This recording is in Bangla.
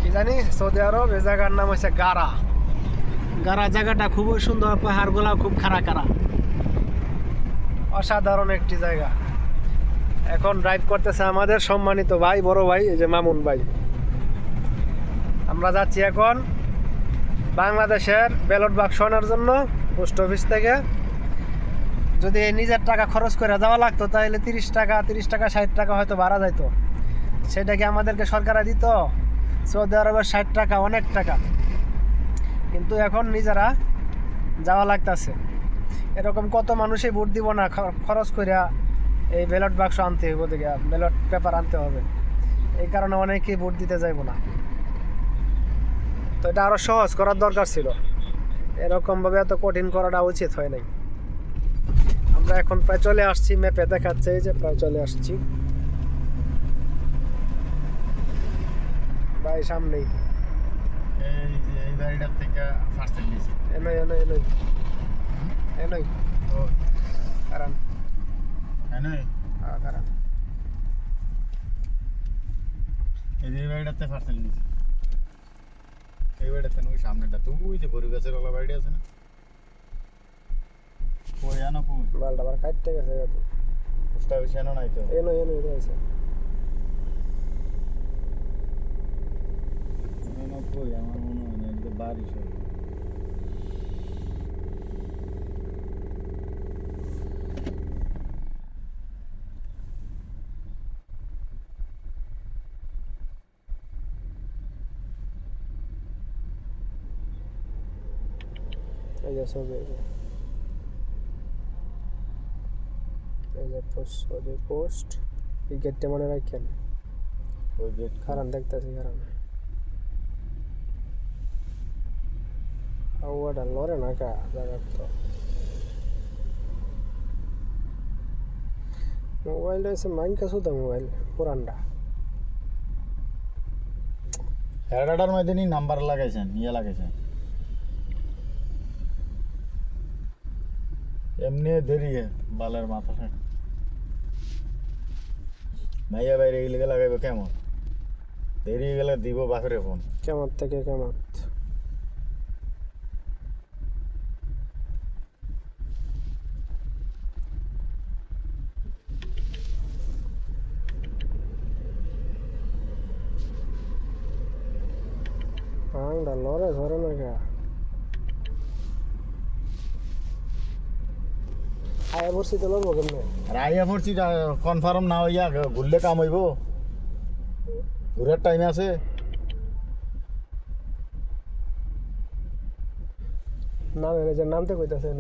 কি জানি সৌদি আরব এই জায়গার নাম হচ্ছে গারা। গারা জায়গাটা খুবই সুন্দর, পাহাড়গুলা খুব খাড়া খাড়া, অসাধারণ একটি জায়গা। এখন ড্রাইভ করতেছে আমাদের সম্মানিত ভাই, বড় ভাই, এই যে মামুন ভাই। আমরা যাচ্ছি এখন বাংলাদেশের ব্যালট বাক্স আনার জন্য পোস্ট অফিস থেকে। যদি নিজের টাকা খরচ করে যাওয়া লাগতো তাহলে 30 টাকা 60 টাকা হয়তো ভাড়া যাইতো। সেটা কি আমাদেরকে সরকারে দিত? সৌদি আরবের 60 টাকা অনেক টাকা, কিন্তু এখন নিজেরা যাওয়া লাগতেছে। এরকম কত মানুষই ভোট দিব না খরচ করিয়া এই ব্যালট বাক্স আনতে হবে, দিকে ব্যালট পেপার আনতে হবে। এই কারণে অনেকেই ভোট দিতে যাইব না। তো এটা আরও সহজ করার দরকার ছিল, এরকমভাবে এত কঠিন করাটা উচিত হয় নাই। আমরা এখন প্রায় চলে আসছি, ম্যাপে দেখাচ্ছে এই যে প্রায় চলে আসছি ভাই, সামনেই। এই বাড়িটার থেকে ফার্স্ট নিয়েছি এনই এনই এনই এনই ও কারণ হ্যাঁ কারণ এই বাড়িটাতে ফার্স্ট নিয়েছি। এই বাড়িটাতে ওই সামনেটা তুই যে বড় গাছের ওলা বাড়ি আছে না, কই আনো কই বালটা আবার কাটতে গেছে পোস্ট অফিস এনো নাই তো এনই এনই আছে। এনো কই আমার মনে হয় না, এটা বাড়ি সব। এই যে ছবি, এই যে পোস্ট এই গেটটা মনে রাখেন। ওই গেট কারণ দেখতেছি কারণ ওটা লড়ে না কা জায়গা তো। মোবাইল এসে মাইনকা শুধু মোবাইল পুরানটা হেডাটার মধ্যে নি নাম্বার লাগাইছেন, ইয়ে লাগাইছেন, এমনি দেরি বালের মাথা থাকে। মাইয়া বাইরে গেলে লাগাইব কেমন, দেরি গেলে দিব বাপের ফোন। কেমন থেকে কেমন ভাঙটা লড়ে ধরে না কা আয় বসছি তো লড়বো কেমনে? রাইয়া পড়ছি কনফার্ম না হইয়া ঘুরলে কাম হইব, ঘুরার টাইম আছে। নাম এনে যে নামতে কইতাছে